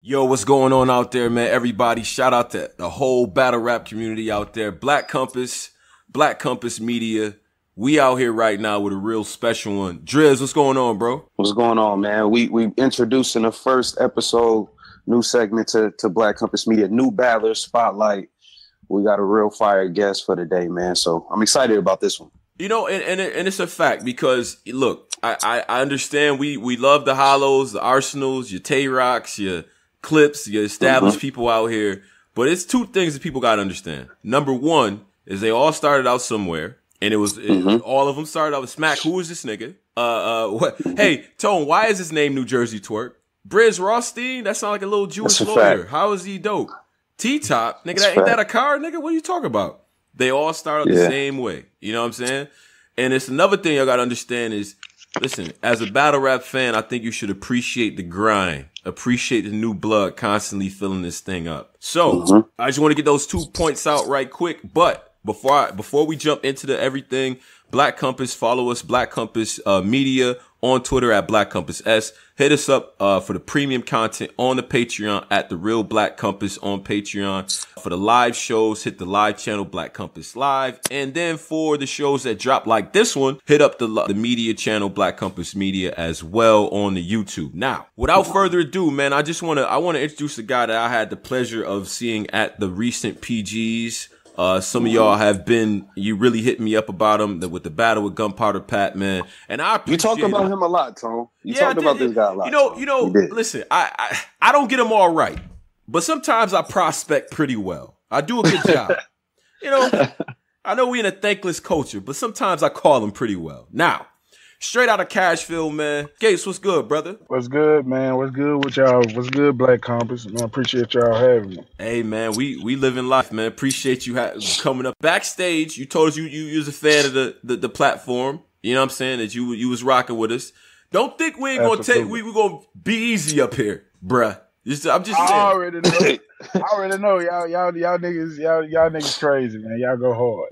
Yo, what's going on out there, man? Everybody, shout out to the whole battle rap community out there. Black Compass Media. We out here right now with a real special one. Driz, what's going on, bro? What's going on, man? We introducing the first episode, new segment to Black Compass Media, new battler spotlight. We got a real fire guest for today, man. So I'm excited about this one. You know, and it's a fact because look, I understand we love the Hollows, the Arsenals, your Tay-Rocks, your Clips, your established people out here, but it's two things that people gotta understand. Number one is they all started out somewhere, and all of them started out with Smack. Who is this nigga? What? Hey, Tone, why is his name New Jersey Twerk? Briz Rothstein? That sound like a little Jewish lawyer. How is he dope? T-Top, nigga, ain't that a car, nigga? What are you talking about? They all start out the same way. You know what I'm saying? And it's another thing y'all gotta understand is, listen, as a battle rap fan, I think you should appreciate the grind. Appreciate the new blood constantly filling this thing up. So I just want to get those 2 points out right quick. But before we jump into everything, Black Compass, follow us, Black Compass Media on Twitter at Black Compass S. Hit us up for the premium content on the Patreon at The Real Black Compass on Patreon. For the live shows, hit the live channel, Black Compass Live. And then for the shows that drop like this one, hit up the media channel, Black Compass Media, as well on the YouTube. Now, without further ado, man, I want to introduce a guy that I had the pleasure of seeing at the recent PGs. Some of y'all you really hit me up about him with the battle with Gunpowder Pat, man. And I appreciate You talk about him a lot, Tom. You talked about this guy a lot. You know, listen, I don't get him all right, but sometimes I prospect pretty well. I do a good job. You know, I know we in a thankless culture, but sometimes I call him pretty well. Now, straight out of Cashville, man. Gates, what's good, brother? What's good, man? What's good with y'all? What's good, Black Compass? Man, I appreciate y'all having me. Hey, man, we living life, man. Appreciate you coming up. Backstage, you told us you was a fan of the platform. You know what I'm saying? That you was rocking with us. Don't think we ain't we gonna be easy up here, bruh. I'm just saying. I already know. Y'all niggas crazy, man. Y'all go hard.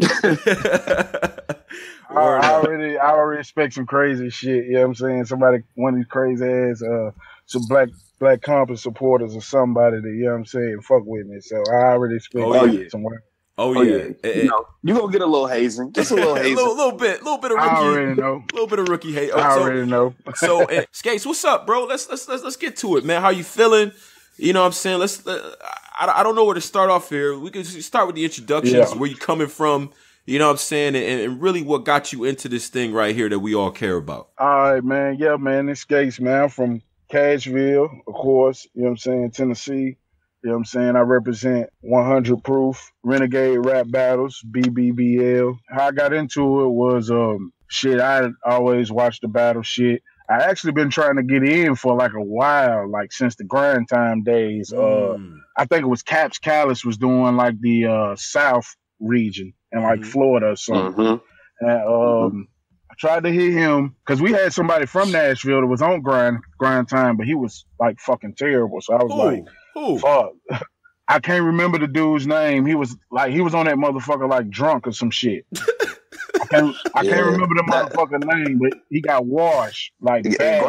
I already expect some crazy shit. You know what I'm saying? One of these crazy ass, some Black Compass supporters or somebody that, you know what I'm saying, fuck with me. So I already expect some. Oh yeah. You gonna get a little hazing, just a little hazing, a little bit of rookie. I already know. A little bit of rookie hate. I already know. So, Skates, what's up, bro? Let's get to it, man. How you feeling? You know what I'm saying? I don't know where to start off here. We can start with the introductions, where you coming from. You know what I'm saying? And really what got you into this thing right here that we all care about. All right, man. Yeah, man. It's Skates, man. I'm from Cashville, of course. You know what I'm saying? Tennessee. You know what I'm saying? I represent 100 Proof, Renegade Rap Battles, BBBL. How I got into it was, I always watched the battle shit. I actually been trying to get in for like a while, like since the grind time days. I think it was Caps Callis was doing like the South region in like Florida or something. And I tried to hit him because we had somebody from Nashville that was on grind time, but he was like fucking terrible. So I was fuck. I can't remember the dude's name. He was on that motherfucker like drunk or some shit. I can't remember the motherfucker name, but he got washed like bad.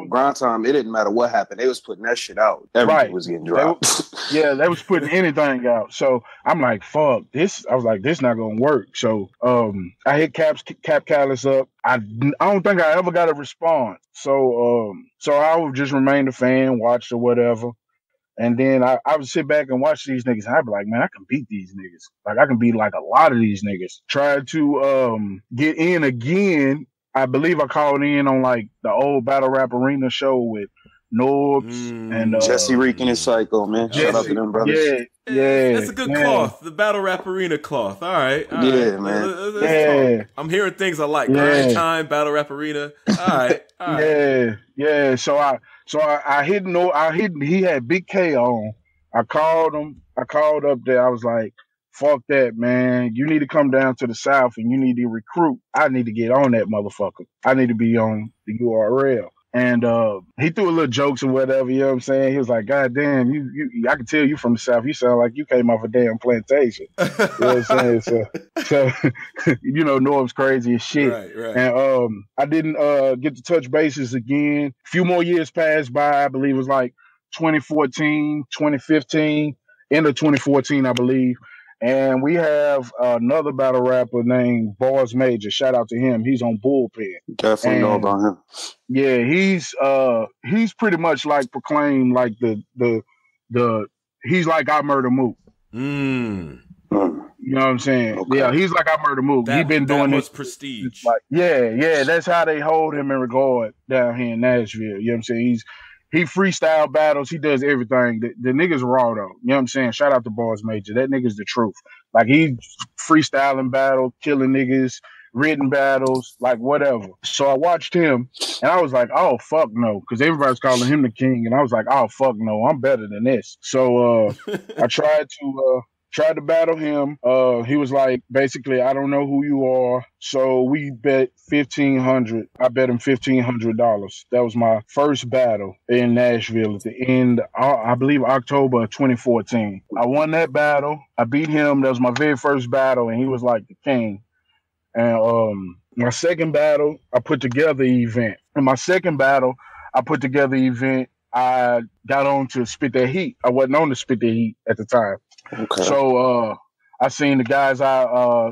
Grind time. It didn't matter what happened. They was putting that shit out. Everything was getting dropped. They was putting anything out. So I'm like, fuck this. I was like, this not gonna work. So I hit Cap Callis up. I don't think I ever got a response. So I would just remain a fan, watch or whatever. And then I would sit back and watch these niggas, and I'd be like, man, I can beat these niggas. Like, I can beat, like, a lot of these niggas. Tried to get in again. I believe I called in on, like, the old Battle Rap Arena show with Norbs and... Jesse Reek and his Psycho, man. Shout out to them brothers. Yeah. That's a good cloth. The Battle Rap Arena cloth. All right. Man. I'm hearing things I like. Grind Time, Battle Rap Arena. All right. Yeah. So I hit he had Big K on. I called him. I called up there. I was like, fuck that, man. You need to come down to the South and you need to recruit. I need to get on that motherfucker. I need to be on the URL. And he threw a little jokes and whatever, you know what I'm saying? He was like, God damn, you I can tell you from the South. You sound like you came off a damn plantation. You know what I'm saying? So you know, Norm's crazy as shit. Right. And I didn't get to touch bases again. A few more years passed by. I believe it was like 2014, 2015, end of 2014, I believe. And we have another battle rapper named Boss Major. Shout out to him. He's on Bullpen. Definitely know about him. Yeah, he's pretty much like proclaimed like the he's like I Murder Mook. You know what I'm saying? Okay. Yeah, he's like I Murder Mook. He's been doing this prestige. Like, yeah, that's how they hold him in regard down here in Nashville. You know what I'm saying? He freestyle battles. He does everything. The nigga's raw though. You know what I'm saying? Shout out to Boss Major. That nigga's the truth. Like he freestyling battle, killing niggas, written battles, like whatever. So I watched him and I was like, oh fuck no, because everybody's calling him the king, and I was like, oh fuck no, I'm better than this. So I tried to battle him. He was like, basically, I don't know who you are. So we bet $1,500. I bet him $1,500. That was my first battle in Nashville at the end, I believe October of 2014. I won that battle. I beat him. That was my very first battle, and he was like the king. And my second battle, I put together an event. In my second battle, I put together an event. I got on to Spit That Heat. I wasn't on to Spit That Heat at the time. Okay. So I seen the guys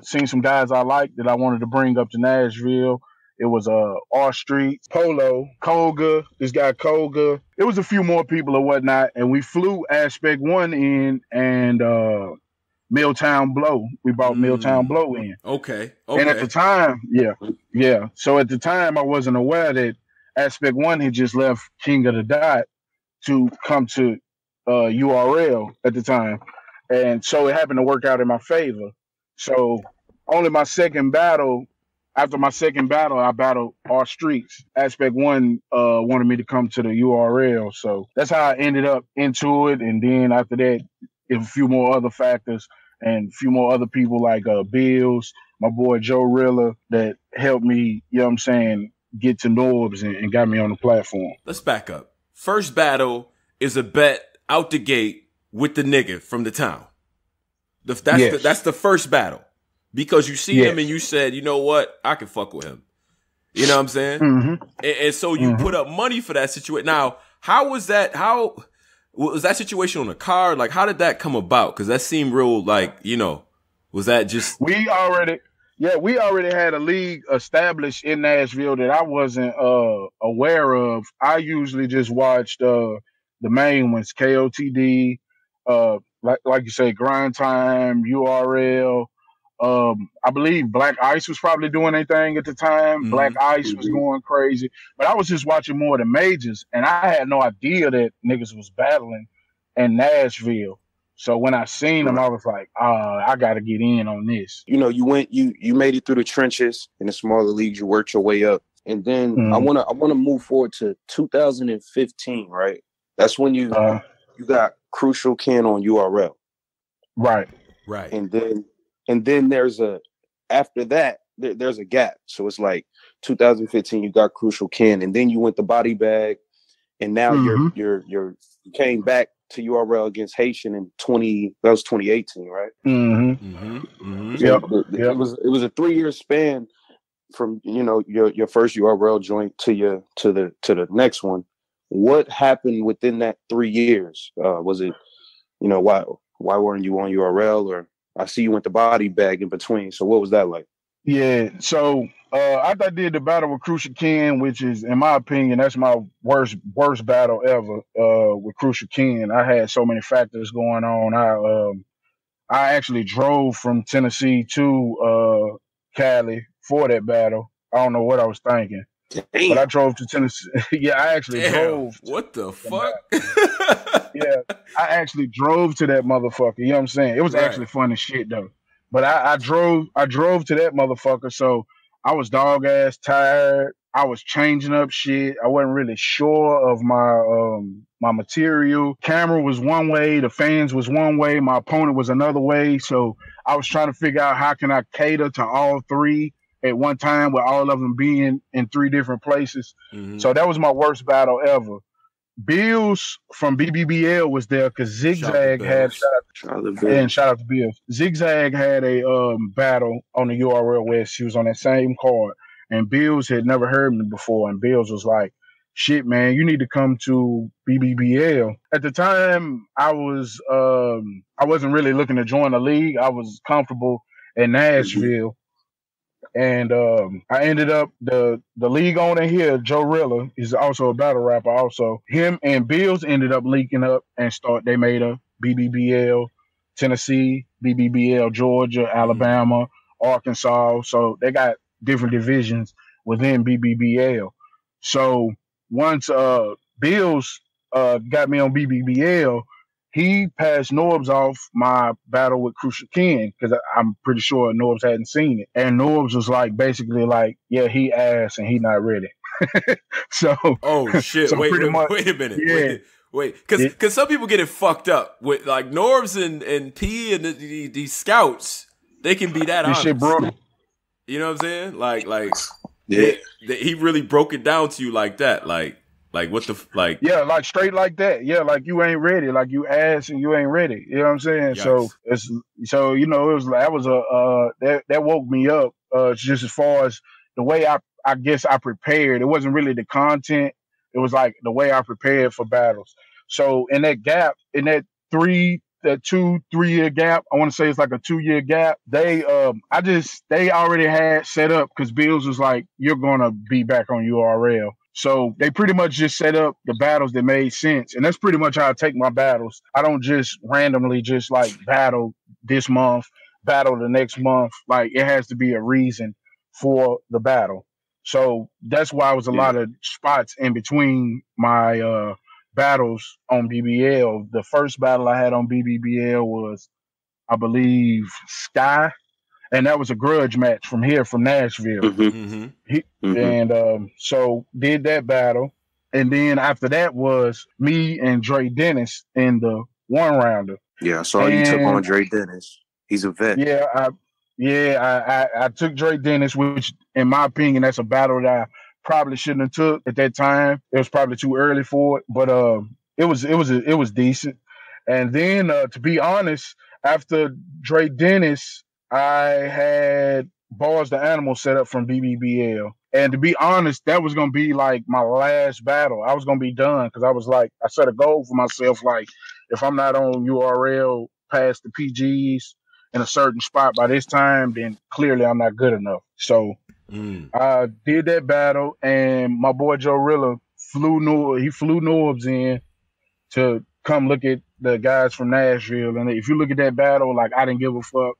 seen some guys I liked that I wanted to bring up to Nashville. It was R Street, Polo, Koga, this guy Koga. It was a few more people or whatnot, and we flew Aspect One in and Milltown Blow. We brought Milltown Blow in. Okay. And at the time, yeah. So at the time, I wasn't aware that Aspect One had just left King of the Dot to come to URL at the time. And so it happened to work out in my favor. So only my second battle, after my second battle, I battled R Streets. Aspect One wanted me to come to the URL. So that's how I ended up into it. And then after that, a few more other factors and a few more other people like Bills, my boy Joe Rilla, that helped me, you know what I'm saying, get to Norbs and got me on the platform. Let's back up. First battle is a bet out the gate with the nigga from the town. That's the first battle. Because you see him and you said, you know what, I can fuck with him. You know what I'm saying? Mm-hmm. And so you put up money for that situation. Now, how was that situation on the card? Like, how did that come about? Because that seemed real, like, you know, was that just... We already had a league established in Nashville that I wasn't aware of. I usually just watched the main ones, KOTD, like you say, Grind Time, URL. I believe Black Ice was probably doing their thing at the time. Mm-hmm. Black Ice was going crazy. But I was just watching more of the majors, and I had no idea that niggas was battling in Nashville. So when I seen them, I was like, I got to get in on this. You know, you made it through the trenches in the smaller leagues. You worked your way up. And then I want to move forward to 2015, right? That's when you got Crucial Ken on URL. Right. And then there's after that, there's a gap. So it's like 2015, you got Crucial Ken, and then you went to Body Bag, and now you came back to URL against Haitian in 2018, right? Yep. It was a 3-year span from, you know, your first URL joint to the next one. What happened within that 3 years? Was it, you know, why weren't you on URL? Or I see you went to Body Bag in between. So what was that like? Yeah. So after I did the battle with Crucial Ken, which is, in my opinion, that's my worst battle ever with Crucial Ken. I had so many factors going on. I actually drove from Tennessee to Cali for that battle. I don't know what I was thinking. Damn. But I drove to Tennessee. Yeah, I actually drove. What the fuck? Yeah, I actually drove to that motherfucker. You know what I'm saying? It was actually fun as shit though. But I drove to that motherfucker. So I was dog ass tired. I was changing up shit. I wasn't really sure of my material. Camera was one way, the fans was one way, my opponent was another way. So I was trying to figure out how can I cater to all three at one time, with all of them being in 3 different places. So that was my worst battle ever. Bills from BBBL was there because Zigzag had shout out to Bills. Zigzag had a battle on the URL where she was on that same card, and Bills had never heard me before, and Bills was like, shit, man, you need to come to BBBL. At the time, I wasn't really looking to join the league. I was comfortable in Nashville. And I ended up the league owner here, Joe Rilla, is also a battle rapper. Also, him and Bills ended up linking up and they made a BBBL Tennessee, BBBL Georgia, Alabama, Arkansas. So they got different divisions within BBBL. So once Bills got me on BBBL, he passed Norbs off my battle with Crucial Ken because I'm pretty sure Norbs hadn't seen it. And Norbs was like, basically like, yeah, he asked and he not ready. So, oh shit! So wait a minute. Yeah. Wait, because some people get it fucked up with like Norbs and P and these scouts. They can be that honest. Shit, bro. You know what I'm saying? Like, yeah. He really broke it down to you like that, like what the like? Yeah, like straight like that. Yeah, like you ain't ready. Like you asked and you ain't ready. You know what I'm saying? Yikes. So you know, it was that was that woke me up. Just as far as the way I guess I prepared. It wasn't really the content. It was like the way I prepared for battles. So in that gap, in that 2-3 year gap, I want to say it's like a 2-year gap. They already had set up because Bills was like, you're gonna be back on URL. So they pretty much just set up the battles that made sense. And that's pretty much how I take my battles. I don't just randomly just like battle this month, battle the next month. Like it has to be a reason for the battle. So that's why it was a lot of spots in between my battles on BBL. The first battle I had on BBBL was, I believe, Sky. And that was a grudge match from Nashville. And so did that battle. And then after that was me and Dre Dennis in the 1-rounder. Yeah, I saw you took on Dre Dennis. He's a vet. I took Dre Dennis, which in my opinion, that's a battle that I probably shouldn't have took at that time. It was probably too early for it, but it was decent. And then to be honest, after Dre Dennis, I had Bars the Animal set up from BBBL. And to be honest, that was going to be like my last battle. I was going to be done because I was like, I set a goal for myself. Like, if I'm not on URL past the PGs in a certain spot by this time, then clearly I'm not good enough. So I did that battle, and my boy Joe Rilla flew Norbs in to come look at the guys from Nashville. And if you look at that battle, like I didn't give a fuck.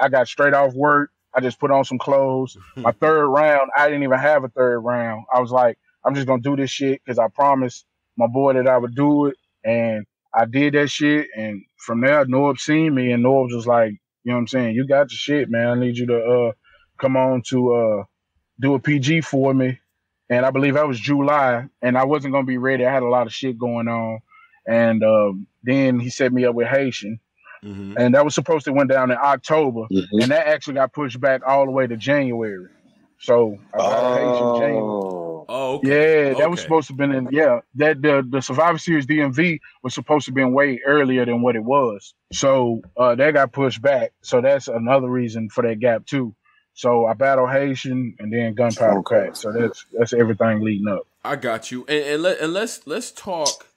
I got straight off work. I just put on some clothes. My third round, I didn't even have a third round. I was like, I'm just going to do this shit because I promised my boy that I would do it. And I did that shit. And from there, Norbs seen me, and Norbs was like, you know what I'm saying? You got your shit, man. I need you to come on to do a PG for me. And I believe that was July. And I wasn't going to be ready. I had a lot of shit going on. And then he set me up with Haitian. And that was supposed to went down in October, and that actually got pushed back all the way to January. So I got Haitian January. Oh, okay. Yeah, that was supposed to have been in. Yeah, that the Survivor Series DMV was supposed to have been way earlier than what it was. So that got pushed back. So that's another reason for that gap too. So I battled Haitian and then Gunpowder Pat. So that's everything leading up. I got you. And let's talk.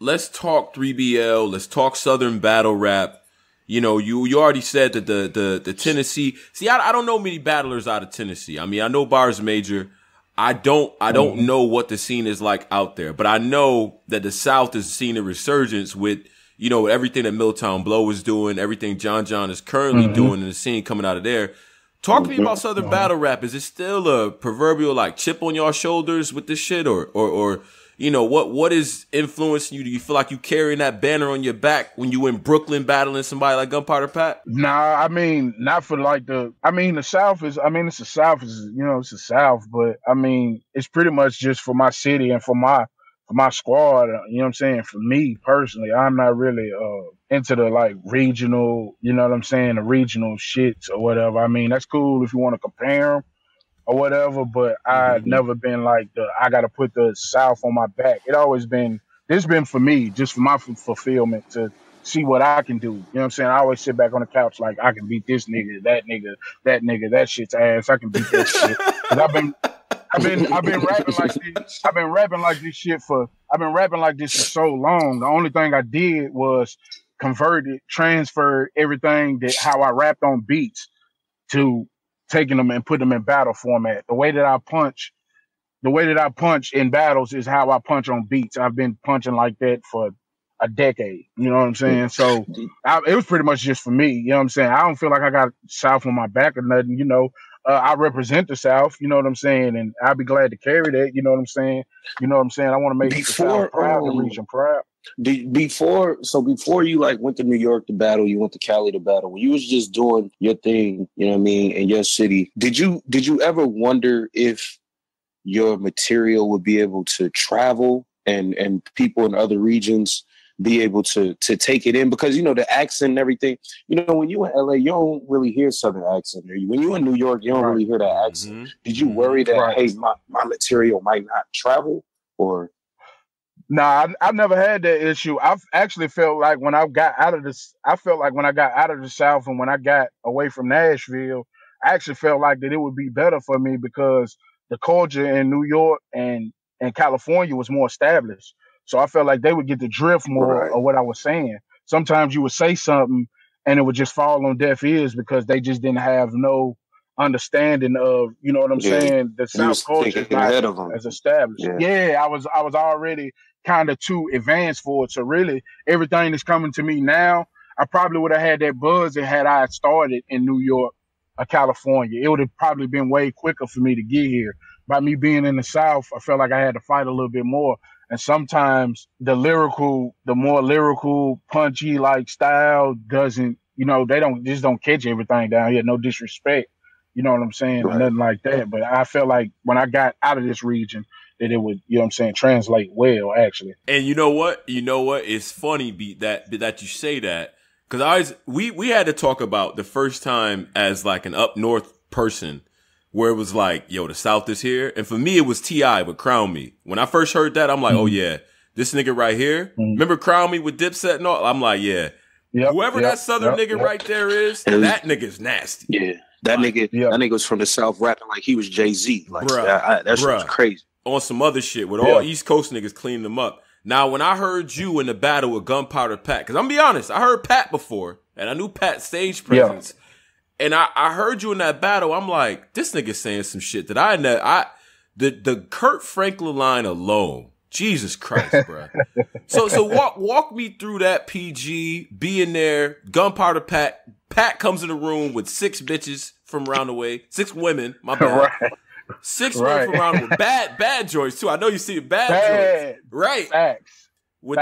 Let's talk 3BL. Let's talk Southern battle rap. You know, you already said that the Tennessee. See, I don't know many battlers out of Tennessee. I mean, I know Bars Major. I don't know what the scene is like out there, but I know that the South is seeing a resurgence with, you know, everything that Milltown Blow is doing, everything John is currently doing in the scene coming out of there. Talk to me about Southern battle rap. Is it still a proverbial like chip on your shoulders with this shit, or you know, what is influencing you? Do you feel like you carrying that banner on your back when you in Brooklyn battling somebody like Gunpowder Pat? Nah, I mean, not for like the South is, it's the South is, you know, it's the South, but I mean, it's pretty much just for my city and for my squad, you know what I'm saying? For me personally, I'm not really into the like regional, you know what I'm saying, the regional shits or whatever. I mean, that's cool if you want to compare them or whatever, but I've never been like I got to put the South on my back. This been for me, just for my fulfillment to see what I can do. You know what I'm saying? I always sit back on the couch like I can beat this nigga, that shit's ass. I can beat that shit. I've been rapping like this. I've been rapping like this shit for. I've been rapping like this for so long. The only thing I did was transferred everything that how I rapped on beats to taking them and putting them in battle format. The way that I punch in battles is how I punch on beats. I've been punching like that for a decade. You know what I'm saying? So it was pretty much just for me. You know what I'm saying? I don't feel like I got South on my back or nothing. You know, I represent the South. You know what I'm saying? And I'll be glad to carry that. You know what I'm saying? You know what I'm saying? I want to make the South proud, the region proud. Before you like went to New York to battle, you went to Cali to battle. When you was just doing your thing, you know what I mean, in your city, did you ever wonder if your material would be able to travel and people in other regions be able to take it in? Because, you know, the accent and everything, you know, when you in LA, you don't really hear Southern accent. When you in New York, you don't really hear that accent. Did you worry that, hey, my material might not travel? Or Nah, I never had that issue. I've actually felt like when I got out of this, I felt like when I got out of the South and when I got away from Nashville, I actually felt like that it would be better for me because the culture in New York and California was more established. So I felt like they would get the drift more of what I was saying. Sometimes you would say something and it would just fall on deaf ears because they just didn't have no understanding of, you know what I'm saying? The South culture is not as established. I was already kind of too advanced for it. So really, everything that's coming to me now, I probably would have had that buzz and had I started in New York or California. It would have probably been way quicker for me to get here. By me being in the South, I felt like I had to fight a little bit more. And sometimes the more lyrical, punchy like style doesn't, you know, they don't catch everything down here. No disrespect. You know what I'm saying? Or nothing like that. But I felt like when I got out of this region that it would, you know what I'm saying, translate well, actually. And you know what? It's funny that you say that. Because we had to talk about the first time as like an up north person where it was like, yo, the South is here. And for me, it was T.I. with Crown Me. When I first heard that, I'm like, oh yeah, this nigga right here. Remember Crown Me with Dipset and all? I'm like, yeah. Whoever that Southern nigga right there is, that nigga's nasty. Yeah. That nigga was from the South rapping like he was Jay-Z. Like, that shit was crazy. On some other shit with all East Coast niggas cleaning them up. Now, when I heard you in the battle with Gunpowder Pat, because I'm gonna be honest, I heard Pat before, and I knew Pat's stage presence. And I heard you in that battle, I'm like, this nigga saying some shit that the Kurt Franklin line alone, Jesus Christ, bro. So walk me through that PG, being there, Gunpowder Pat comes in the room with 6 bitches from around the way, 6 women, my bad. 6 women from around the way. Bad joints too. I know you see the bad joints. Right. Facts. With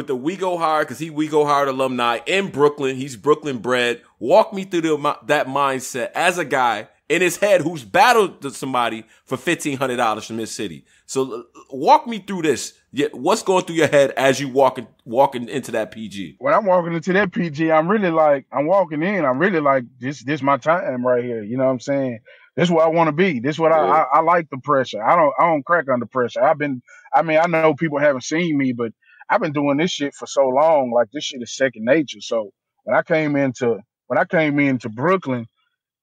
the We Go Hard, because We Go Hard alumni in Brooklyn. He's Brooklyn bred. Walk me through that mindset as a guy in his head who's battled somebody for $1,500 from his city. So walk me through this. What's going through your head as you walking into that PG? When I'm walking into that PG, I'm walking in. I'm really like, this my time right here. You know what I'm saying? This is where I want to be. This is what I like the pressure. I don't crack under pressure. I know people haven't seen me, but I've been doing this shit for so long. Like, this shit is second nature. So when I came into Brooklyn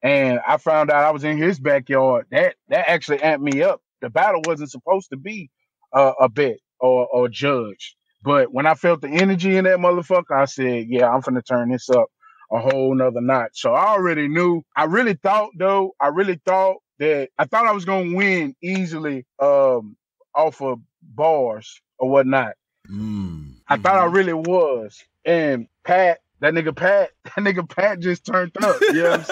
and I found out I was in his backyard, that actually amped me up. The battle wasn't supposed to be a bet or judge. But when I felt the energy in that motherfucker, I said, yeah, I'm finna turn this up a whole nother notch. So I already knew. I really thought that I was gonna win easily off of bars or whatnot. I thought I really was. And that nigga Pat just turned up. You know what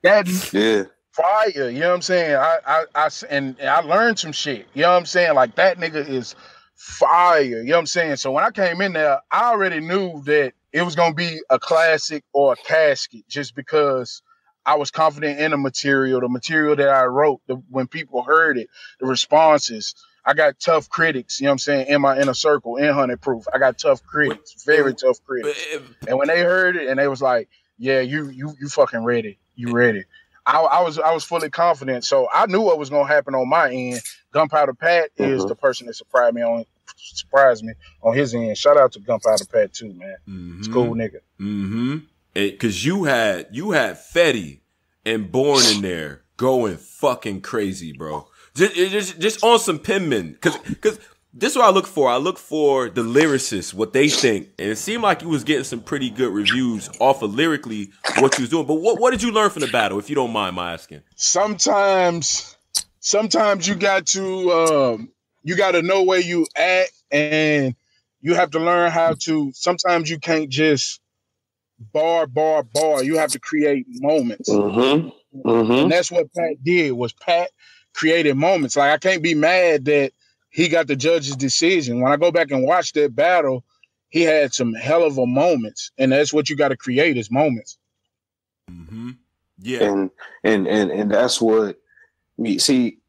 I'm saying? Fire. You know what I'm saying? I learned some shit. You know what I'm saying? Like, that nigga is fire. You know what I'm saying? So when I came in there, I already knew that it was going to be a classic or a casket just because I was confident in the material that I wrote, when people heard it, the responses. I got tough critics, you know what I'm saying, in my inner circle, in 100 Proof. I got tough critics, very tough critics. And when they heard it and they was like, yeah, you fucking ready. You ready. I was fully confident. So I knew what was going to happen on my end. Gunpowder Pat is the person that surprised me on his end. Shout out to Gunpowder Pat too, man. It's cool nigga. Because you had Fetty and Born in there going fucking crazy, bro. Just on some penmen, because this is what I look for. I look for the lyricists, what they think, and it seemed like you was getting some pretty good reviews off of lyrically what you was doing. But what did you learn from the battle, if you don't mind my asking? Sometimes you got to know where you at, and you have to learn how to. Sometimes you can't just bar. You have to create moments. And that's what Pat did. Was Pat created moments. Like, I can't be mad that he got the judge's decision. When I go back and watch that battle, he had some hell of a moments, and that's what you got to create is moments. Yeah, and that's what me see.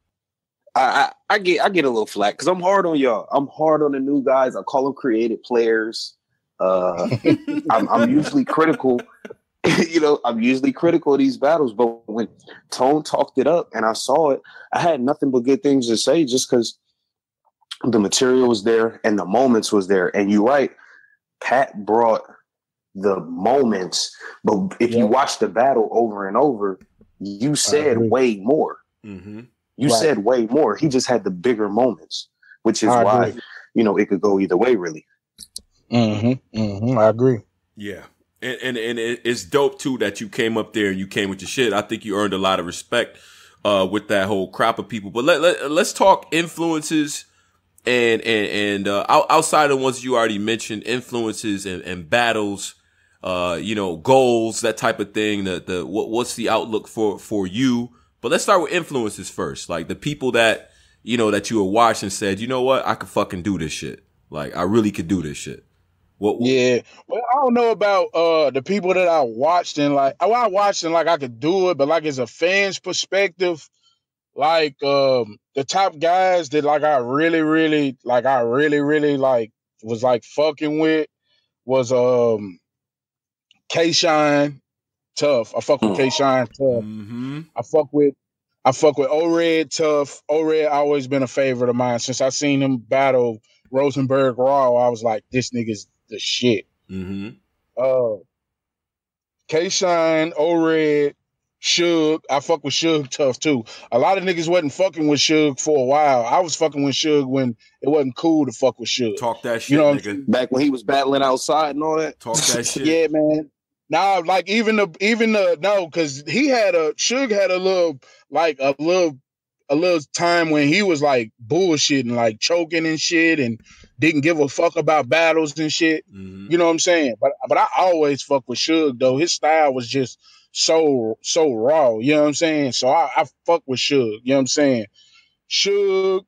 I get a little flack because I'm hard on y'all. I'm hard on the new guys. I call them creative players. I'm usually critical. I'm usually critical of these battles, but when Tone talked it up and I saw it, I had nothing but good things to say just because the material was there and the moments was there. And you're right, Pat brought the moments, but if you watch the battle over and over, you said way more. You said way more. He just had the bigger moments, which is why, it could go either way, really. I agree. Yeah. And it's dope too that you came up there and you came with your shit. I think you earned a lot of respect with that whole crop of people. But let's talk influences and outside of the ones you already mentioned, influences and battles, goals, that type of thing. What's the outlook for you? But let's start with influences first. Like the people that that you were watching said, you know what, I could fucking do this shit. Like I really could do this shit. Yeah, well, I don't know about the people that I watched and like I watched and like I could do it, but like as a fan's perspective, like the top guys that like I really like was like fucking with was K-Shine tough. I fuck with K-Shine tough. I fuck with O-Red tough. O-Red always been a favorite of mine since I seen him battle Rosenberg Raw. I was like, this nigga's the shit. K-Shine, O-Red, Suge. I fuck with Suge tough too. A lot of niggas wasn't fucking with Suge for a while. I was fucking with Suge when it wasn't cool to fuck with Suge. Talk that shit, nigga. Back when he was battling outside and all that. Talk that shit. Yeah, man. Now, like even the no, because Suge had a little time when he was like bullshitting, like choking and shit, and didn't give a fuck about battles and shit. You know what I'm saying? But I always fuck with Suge though. His style was just so raw. You know what I'm saying? So I fuck with Suge. You know what I'm saying? Suge,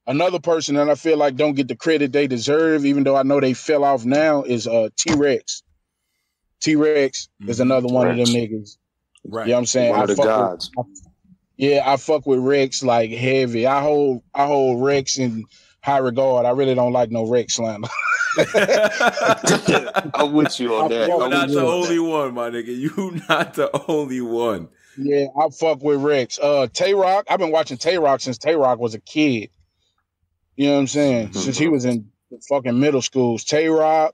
another person that I feel like don't get the credit they deserve, even though I know they fell off now, is T-Rex. T-Rex is another one of them niggas. Right. You know what I'm saying? One of the gods. I fuck with Rex like heavy. I hold Rex in high regard. I really don't like no Rex slander. I'm with you on that. You're not the only one, my nigga. You not the only one. Yeah, I fuck with Rex. Tay-Rock, I've been watching Tay-Rock since Tay-Rock was a kid. You know what I'm saying? Since he was in fucking middle schools. Tay-Rock,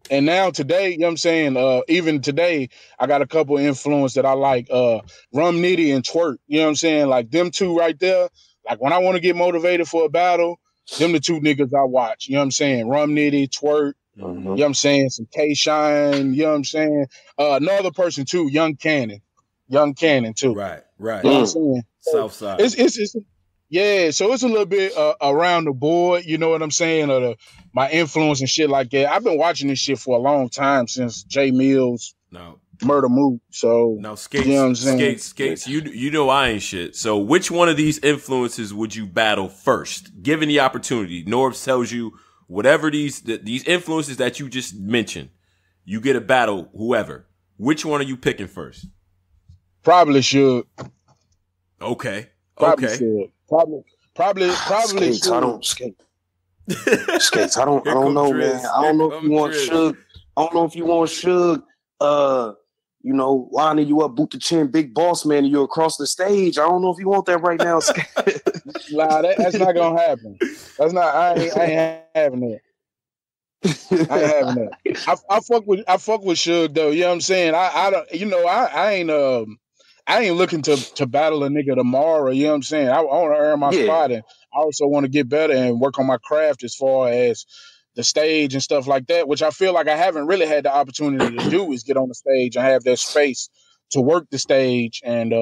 and now today, you know what I'm saying? Even today, I got a couple of influence that I like. Rum Nitty and Twerk. You know what I'm saying? Like them two right there. Like when I want to get motivated for a battle, them the two niggas I watch. You know what I'm saying? Rum Nitty, Twerk. You know what I'm saying? Some K-Shine. You know what I'm saying? Another person too, Young Cannon too. Right. You know what I'm saying? Southside. It's yeah, so it's a little bit around the board, you know what I'm saying, or my influence and shit like that. I've been watching this shit for a long time since Jay Mills, Murder Moot. So now, Skates, you know what I'm saying? Skates. You know I ain't shit. So which one of these influences would you battle first, given the opportunity? Norbs tells you whatever these influences that you just mentioned, you get a battle whoever. Which one are you picking first? Probably should. Okay. Probably should. Probably. Skates, I don't skate. Skates, I don't know, man. I don't know if you want Suge. I don't know if you want Suge. Lining you up, boot the chin, big boss man, and you across the stage. I don't know if you want that right now. Nah, that's not gonna happen. That's not. I ain't having that. I ain't having that. I fuck with Suge though. You know what I'm saying? I don't. You know, I ain't looking to battle a nigga tomorrow. You know what I'm saying? I want to earn my Yeah. spot, and I also want to get better and work on my craft as far as the stage and stuff like that, which I feel like I haven't really had the opportunity to do, is get on the stage and have that space to work the stage and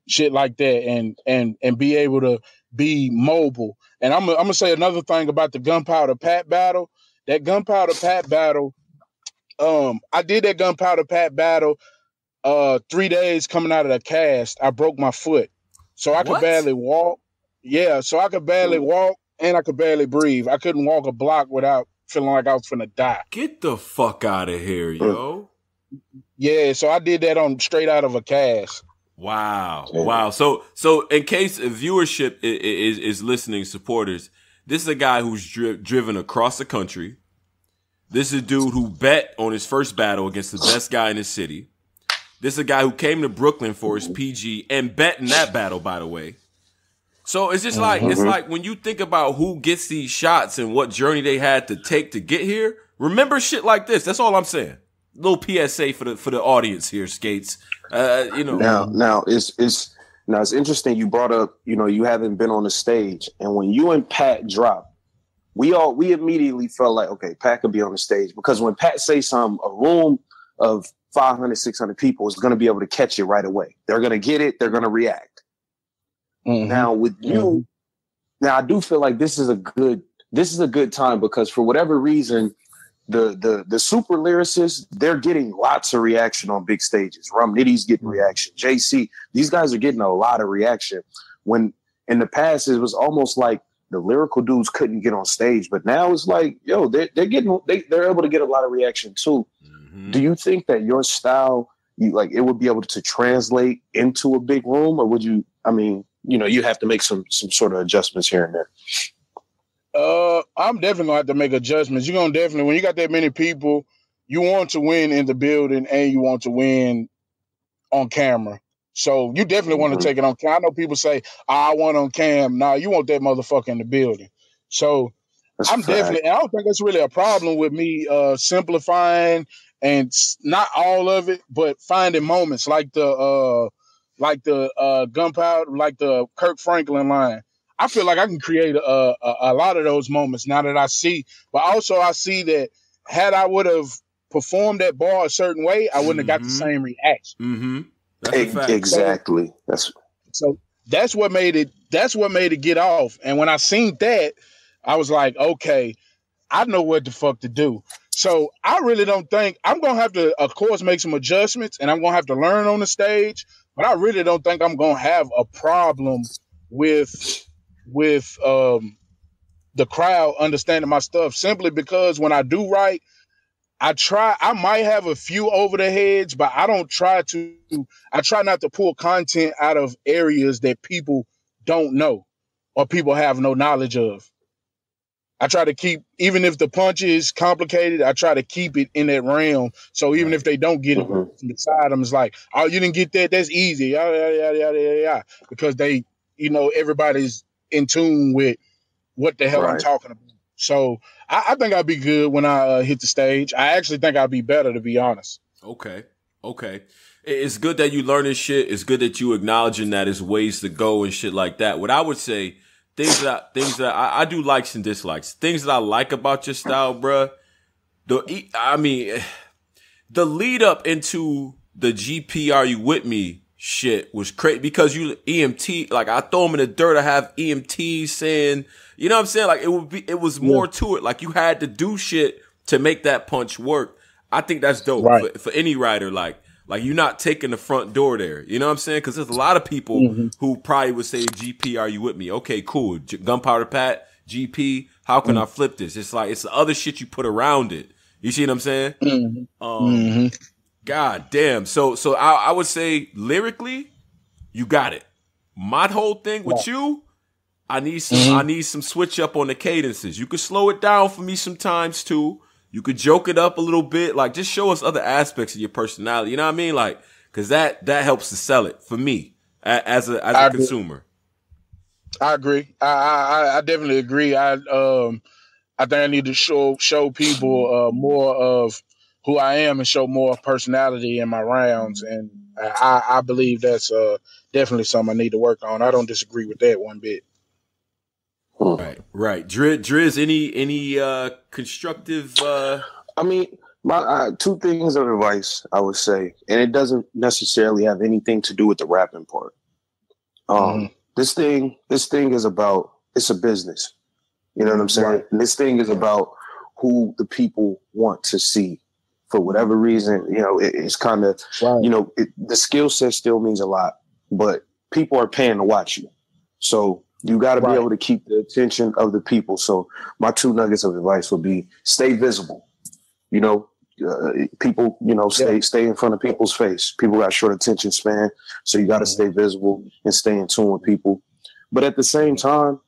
shit like that, and be able to be mobile. And I'm gonna say another thing about the Gunpowder Pat battle. That Gunpowder Pat battle, I did that Gunpowder Pat battle 3 days coming out of the cast. I broke my foot, so I could What? barely walk. Yeah, so I could barely walk and I could barely breathe. I couldn't walk a block without feeling like I was finna die. Get the fuck out of here, yo. Yeah, so I did that on straight out of a cast. Wow. Wow. So in case viewership is listening, supporters, this is a guy who's driven across the country. This is a dude who bet on his first battle against the best guy in his city. This is a guy who came to Brooklyn for his PG and bet in that battle, by the way. So it's just like, it's like when you think about who gets these shots and what journey they had to take to get here, remember shit like this. That's all I'm saying. Little PSA for the audience here, Skates. You know. Now it's interesting you brought up, you know, you haven't been on the stage, and when you and Pat drop, we immediately felt like, okay, Pat could be on the stage, because when Pat says something, a room of 500, 600 people is going to be able to catch it right away. They're going to get it. They're going to react. Now with you, now I do feel like this is a good time, because for whatever reason, the super lyricists, they're getting lots of reaction on big stages. Rum Nitty's getting reaction. JC, these guys are getting a lot of reaction. When in the past it was almost like the lyrical dudes couldn't get on stage, but now it's like, yo, they're able to get a lot of reaction too. Do you think that your style, it would be able to translate into a big room, or would you? I mean, you know, you have to make some sort of adjustments here and there. I'm definitely gonna have to make adjustments. You're gonna definitely, when you got that many people, you want to win in the building and you want to win on camera. So you definitely want to take it on camera. I know people say, I want on cam. Nah, you want that motherfucker in the building. So that's I'm definitely, and I don't think that's really a problem with me simplifying, and not all of it, but finding moments like the gunpowder, like the Kirk Franklin line. I feel like I can create a lot of those moments now that I see. But also I see that had I would have performed that bar a certain way, I wouldn't have got the same reaction. That's a fact. Exactly. So that's what made it get off. And when I seen that, I was like, okay, I know what the fuck to do. So I really don't think I'm going to have to, of course, make some adjustments, and I'm going to have to learn on the stage, but I really don't think I'm going to have a problem with the crowd understanding my stuff, simply because when I do write, I might have a few over the heads, but I try not to pull content out of areas that people don't know or people have no knowledge of. I try to keep, even if the punch is complicated, I try to keep it in that realm. So even if they don't get it from beside them, it's like, oh, you didn't get that? That's easy. Yada, yada, yada, yada, yada. Because they, you know, everybody's in tune with what the hell I'm talking about. So I think I'll be good when I hit the stage. I actually think I'll be better, to be honest. Okay. It's good that you learn this shit. It's good that you acknowledging that there's ways to go and shit like that. What I would say, things that I do likes and dislikes. Things that I like about your style, bruh. The lead up into the GP Are You With Me shit was crazy, because you EMT, like I throw them in the dirt. I have EMTs saying, you know what I'm saying? Like it was more to it. Like you had to do shit to make that punch work. I think that's dope for any writer. Like you're not taking the front door there. You know what I'm saying? Because there's a lot of people who probably would say, GP, are you with me? Okay, cool. Gunpowder Pat, GP, how can I flip this? It's like, it's the other shit you put around it. You see what I'm saying? God damn. So I would say lyrically, you got it. My whole thing with you, I need some switch up on the cadences. You could slow it down for me sometimes too. You could joke it up a little bit. Like, just show us other aspects of your personality. You know what I mean? Like, cause that helps to sell it for me as a consumer. I agree. I definitely agree. I think I need to show people more of who I am and show more personality in my rounds, and I believe that's definitely something I need to work on. I don't disagree with that one bit. Right. Driz, any constructive? I mean, my two things of advice I would say, and it doesn't necessarily have anything to do with the rapping part. This thing is about, it's a business. You know what I'm saying? Right. And this thing is about who the people want to see for whatever reason. You know, it's kind of, you know, the skill set still means a lot, but people are paying to watch you. So you got to be able to keep the attention of the people. So my two nuggets of advice would be stay visible. You know, people, you know, stay in front of people's face. People got short attention span. So you got to stay visible and stay in tune with people. But at the same time,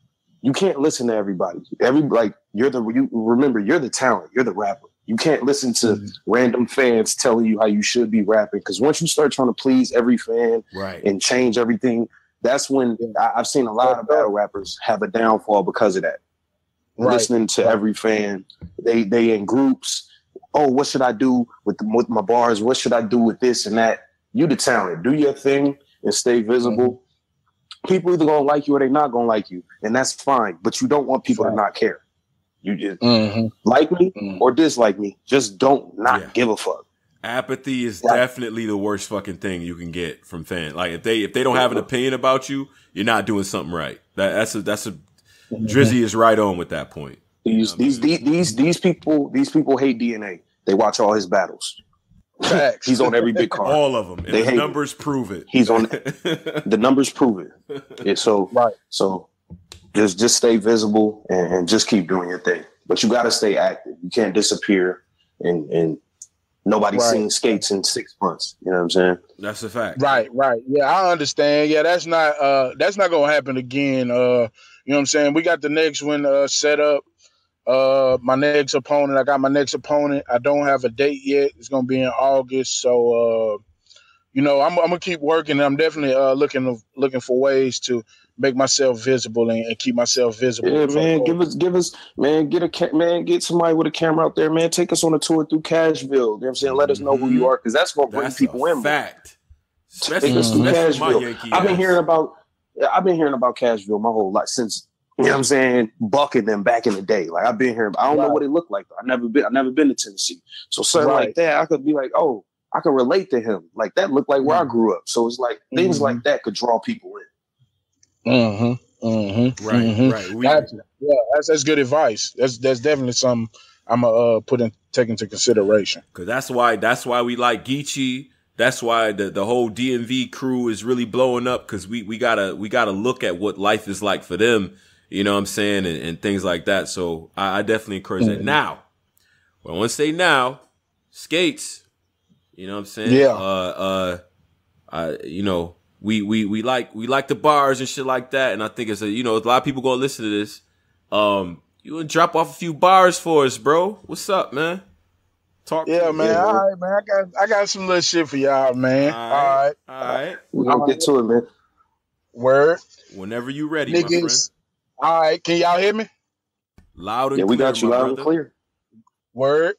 you can't listen to everybody. Remember, you're the talent. You're the rapper. You can't listen to random fans telling you how you should be rapping. Because once you start trying to please every fan and change everything, that's when I've seen a lot of battle rappers have a downfall because of that. Listening to every fan, they in groups. Oh, what should I do with my bars? What should I do with this and that? You the talent. Do your thing and stay visible. People either gonna like you or they not gonna like you, and that's fine. But you don't want people to not care. You just like me or dislike me. Just don't give a fuck. Apathy is definitely the worst fucking thing you can get from fans. Like if they don't have an opinion about you, you're not doing something right. That's a Drizzy is right on with that point. These people hate DNA. They watch all his battles. Facts. He's on every big card. All of them. And the numbers prove it. He's on the numbers prove it. Yeah, so just stay visible and just keep doing your thing. But you gotta stay active. You can't disappear and nobody's seen Skates in 6 months. You know what I'm saying? That's a fact. Right. Yeah, I understand. Yeah, that's not gonna happen again. You know what I'm saying? We got the next one set up. My next opponent, I got my next opponent. I don't have a date yet. It's gonna be in August. So you know, I'm gonna keep working. I'm definitely looking for ways to make myself visible and keep myself visible. Yeah, man. Give us, man. Get somebody with a camera out there, man. Take us on a tour through Cashville. You know what I'm saying? Let us know who you are, because that's gonna bring people in. Fact. Take us through Cashville. I've been hearing about Cashville my whole life since. You know what I'm saying? Bucking them back in the day. Like I've been here. I don't know what it looked like. I've never been to Tennessee. So something like that, I could be like, oh, I could relate to him. Like that looked like where I grew up. So it's like things like that could draw people in. Right. Yeah, that's good advice. That's definitely something I'm gonna take into consideration. Because that's why we like Geechee. That's why the whole DMV crew is really blowing up, because we gotta look at what life is like for them. You know what I'm saying? And things like that. So I definitely encourage that. Now, what I want to say now, Skates, you know what I'm saying? Yeah. You know, we like the bars and shit like that. And I think it's a lot of people gonna listen to this. You wanna drop off a few bars for us, bro? What's up, man? Talk man. All right, man. I got some little shit for y'all, man. All right. We're gonna get to it, man. Word. Whenever you ready, niggas, my friend. All right, can y'all hear me? Loud and clear. Yeah, we got you loud and clear. Word.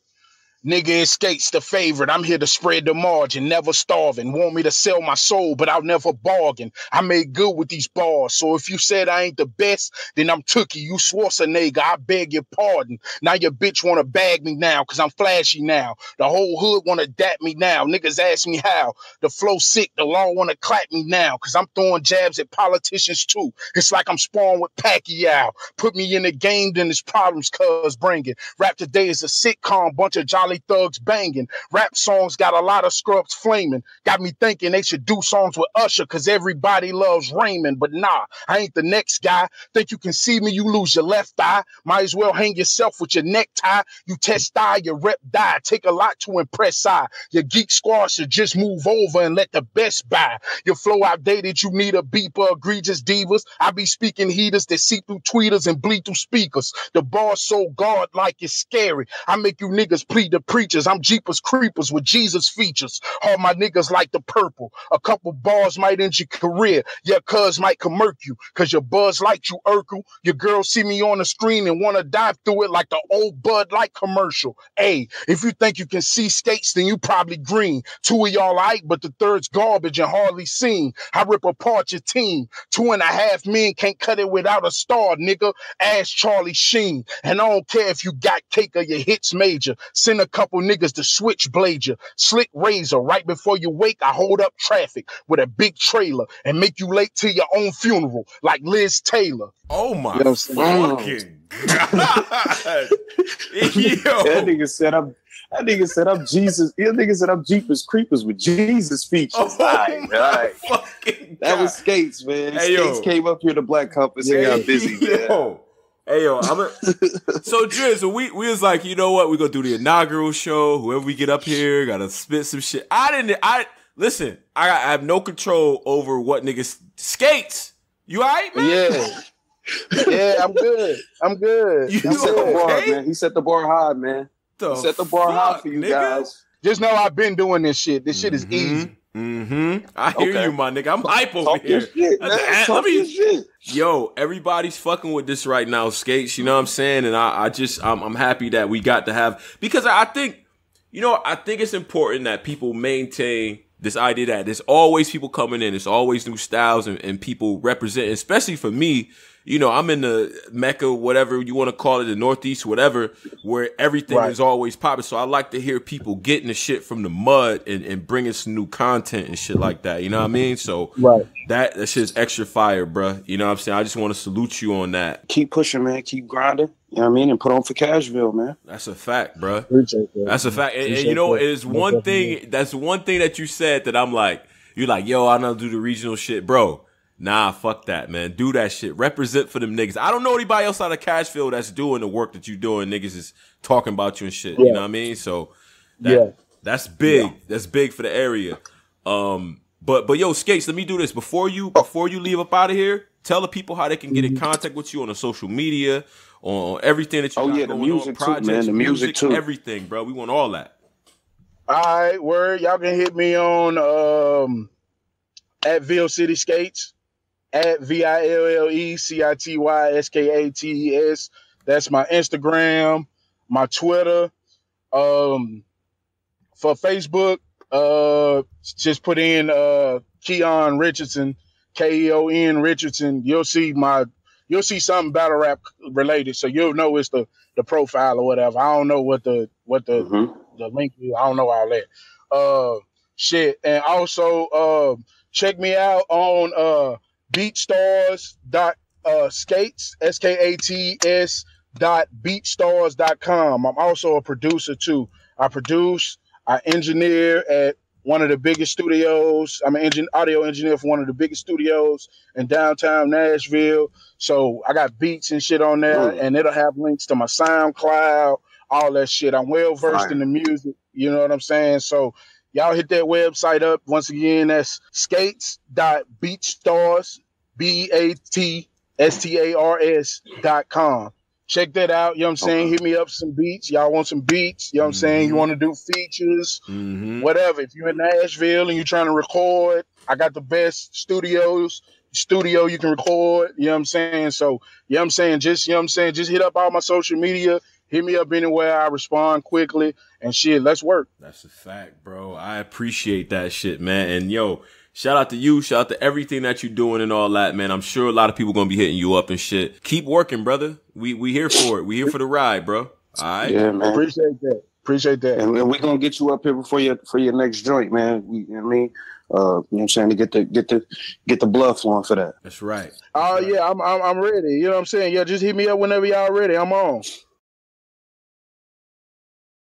Nigga, Skates the favorite. I'm here to spread the margin, never starving. Want me to sell my soul, but I'll never bargain. I made good with these bars. So if you said I ain't the best, then I'm Tookie. You Schwarzenegger, I beg your pardon. Now your bitch wanna bag me now, cause I'm flashy now. The whole hood wanna dap me now. Niggas ask me how. The flow sick, the law wanna clap me now, cause I'm throwing jabs at politicians too. It's like I'm sparring with Pacquiao. Put me in the game, then it's problems, cuz bring it. Rap today is a sitcom, bunch of jolly thugs banging. Rap songs got a lot of scrubs flaming. Got me thinking they should do songs with Usher, cause everybody loves Raymond. But nah, I ain't the next guy. Think you can see me, you lose your left eye. Might as well hang yourself with your necktie. You test die, your rep die. Take a lot to impress I. Your geek squad should just move over and let the best buy. Your flow outdated, you need a beeper, egregious divas. I be speaking heaters that see through tweeters and bleed through speakers. The bar so godlike it's scary. I make you niggas plead the preachers. I'm Jeepers Creepers with Jesus features. All my niggas like the purple. A couple bars might end your career. Your cuz might commerc you, cause your buzz like you Urkel. Your girl see me on the screen and wanna dive through it like the old Bud Light commercial. Hey, if you think you can see skates, then you probably green. Two of y'all aight, but the third's garbage and hardly seen. I rip apart your team. 2.5 men can't cut it without a star, nigga. Ask Charlie Sheen. And I don't care if you got cake or your hits major. Send a couple niggas to switchblade you. Slick razor. Right before you wake, I hold up traffic with a big trailer and make you late to your own funeral like Liz Taylor. Oh my You know fucking God. Yo. That nigga said I'm Jesus. That nigga said I'm Jeepers Creepers with Jesus features. Oh All right. fucking That God. was Skates, man. Hey, Skates yo. came up here to Black Compass and got busy, man. Hey yo, so Driz, so we was like, you know what, we gonna do the inaugural show. Whoever we get up here, gotta spit some shit. Listen, I have no control over what niggas Skates. You alright, man? Yeah, I'm good. You He set the bar, okay? man. He set the bar high, man. He set the bar high for you nigga? guys. Just know I've been doing this shit. This shit is easy. I hear you, my nigga. I'm hype over Talk your here. shit, man. Talk your shit. Yo, everybody's fucking with this right now, Skates. You know what I'm saying? And I'm happy that we got to have, because I think it's important that people maintain this idea that there's always people coming in. There's always new styles and people representing, especially for me. You know, I'm in the Mecca, whatever you want to call it, the Northeast, whatever, where everything is always popping. So I like to hear people getting the shit from the mud and bringing some new content and shit like that. You know what I mean? So that shit's extra fire, bruh. You know what I'm saying? I just want to salute you on that. Keep pushing, man. Keep grinding. You know what I mean? And put on for Cashville, man. That's a fact, bruh. Appreciate that. That's a fact. And you know, it's one thing. That's one thing that you said that I'm like, you're like, yo, I don't do the regional shit, bro. Nah, fuck that, man. Do that shit. Represent for them niggas. I don't know anybody else out of Cashville that's doing the work that you doing. Niggas is talking about you and shit. You know what I mean? So that's big. Yeah. That's big for the area. But yo, Skates, let me do this. Before you leave up out of here, tell the people how they can get in contact with you on the social media, on everything that you got the going music on, projects, too, man. The music too. Everything, bro. We want all that. All right, word. Y'all can hit me on at Ville City Skates. At VILLECITYSKATES. That's my Instagram, my Twitter. For Facebook, just put in Keon Richardson, KEON Richardson. You'll see something battle rap related, so you'll know it's the profile or whatever. I don't know what the link is. I don't know all that. Shit. And also check me out on BeatStars.skates, SKATES.BeatStars.com. I'm also a producer too. I engineer at one of the biggest studios. I'm an audio engineer for one of the biggest studios in downtown Nashville. So I got beats and shit on there, and it'll have links to my SoundCloud, all that shit. I'm well versed in the music. You know what I'm saying? So y'all hit that website up. Once again, that's skates.beatstars, BeatStars.com. Check that out. You know what I'm saying? Hit me up some beats. Y'all want some beats? You know what I'm saying? You want to do features? Whatever. If you're in Nashville and you're trying to record, I got the best studio you can record. You know what I'm saying? So, you know what I'm saying? Just hit up all my social media. Hit me up anywhere. I respond quickly. And shit, let's work. That's a fact, bro. I appreciate that shit, man. And yo, shout out to you. Shout out to everything that you're doing and all that, man. I'm sure a lot of people gonna be hitting you up and shit. Keep working, brother. We here for it. We here for the ride, bro. All right. Yeah, man. Appreciate that. And we're gonna get you up here for your next joint, man. You know what I mean? You know what I'm saying, to get the blood flowing for that. That's right. Yeah, I'm ready. You know what I'm saying? Yeah, just hit me up whenever y'all ready. I'm on.